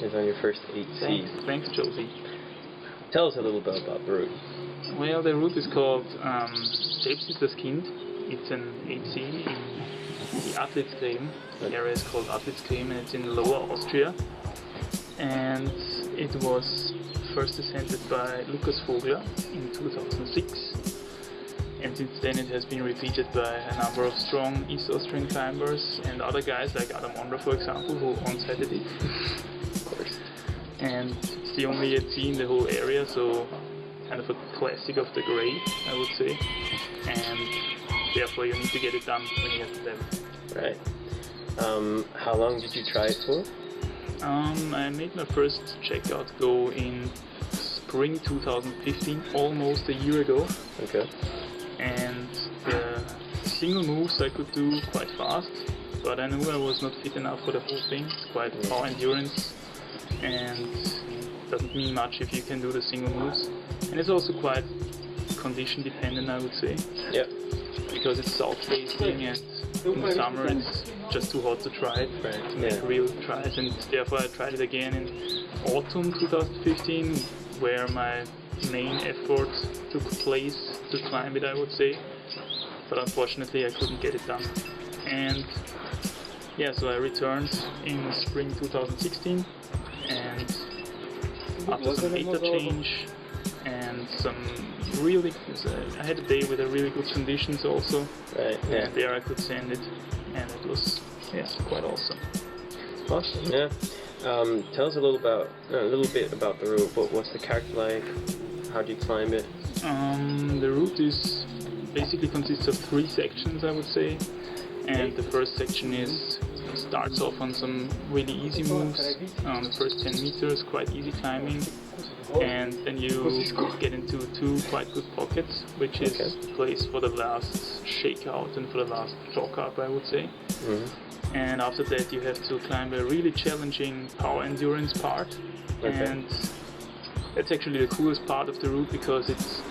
congratulations on your first 8C. Thanks, Josie. Tell us a little bit about the route. Well, the route is called Selbst ist. It's an 8C in the Adlitzgräben. The area is called Adlitzgräben, and it's in Lower Austria. And it was first ascended by Lukas Vogler in 2006. And since then it has been repeated by a number of strong East Austrian climbers and other guys like Adam Ondra, for example, who on-sighted it. Of course. And it's the only 8C in the whole area, so kind of a classic of the grade, I would say. And therefore you need to get it done when you get to them. Right. How long did you try it for? I made my first checkout go in spring 2015, almost a year ago. Okay. And the single moves I could do quite fast, but I knew I was not fit enough for the whole thing. It's quite power endurance, and doesn't mean much if you can do the single moves. And it's also quite condition dependent, I would say. Yeah. Because it's south-facing, and in the summer it's just too hot to try it, to make real tries, and therefore I tried it again in autumn 2015, where my main effort took place to climb it, I would say, but unfortunately I couldn't get it done. And yeah, so I returned in spring 2016, and after some beta change and some really, I had a day with a really good conditions also, and there I could send it, and it was quite awesome. Awesome, yeah. Tell us a little bit about the route. What's the character like? How do you climb it? The route is basically consists of 3 sections, I would say. And the first section starts off on some really easy moves. The first 10 meters, quite easy climbing. And then you get into 2 quite good pockets, which is the place for the last shakeout and for the last chalk up, I would say. Mm-hmm. And after that you have to climb a really challenging power endurance part. And that's actually the coolest part of the route, because it's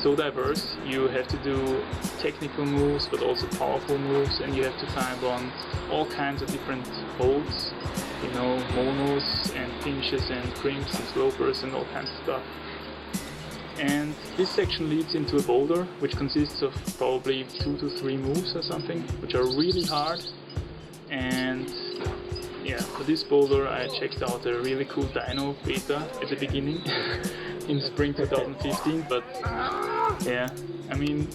so diverse. You have to do technical moves but also powerful moves, and you have to climb on all kinds of different holds, you know, monos and pinches and crimps and slopers and all kinds of stuff. And this section leads into a boulder which consists of probably 2 to 3 moves or something, which are really hard. And yeah, for this boulder I checked out a really cool dyno beta at the beginning in spring 2015, but yeah, I mean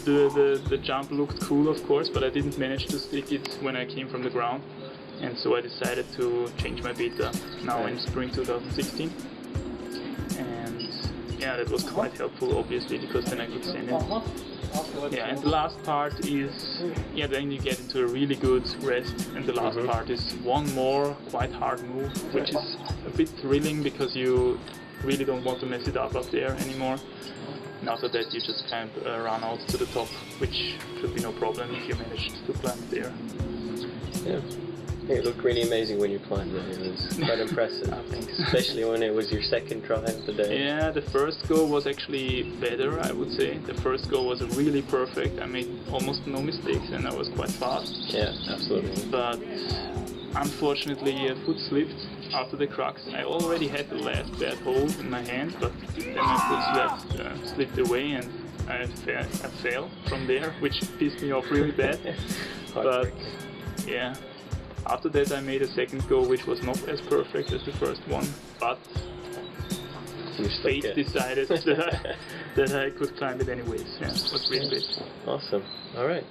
the jump looked cool of course, but I didn't manage to stick it when I came from the ground, and so I decided to change my beta now in spring 2016. And yeah, that was quite helpful obviously, because then I could send it. Yeah, and the last part is, then you get into a really good rest, and the last part is one more quite hard move, which is a bit thrilling because you really don't want to mess it up there anymore. And after that you just kind of run out to the top, which should be no problem if you manage to climb there. Yeah. It looked really amazing when you climbed it. It was quite impressive, thanks. Especially when it was your second try of the day. Yeah, the first go was actually better, I would say. The first go was really perfect. I made almost no mistakes and I was quite fast. Yeah, absolutely. But unfortunately a foot slipped after the crux. I already had the last bad hold in my hand, but then my foot slipped away and I fell from there, which pissed me off really bad. But yeah. After that I made a second go which was not as perfect as the first one, but fate decided that I could climb it anyways. Yeah, it was really good. Awesome. Alright.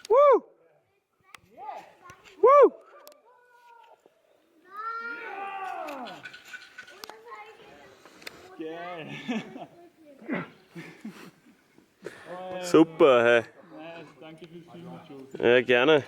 Woo! Woo! Super, hey. Nice, danke fürs Filmen, Joe. Ja, gerne.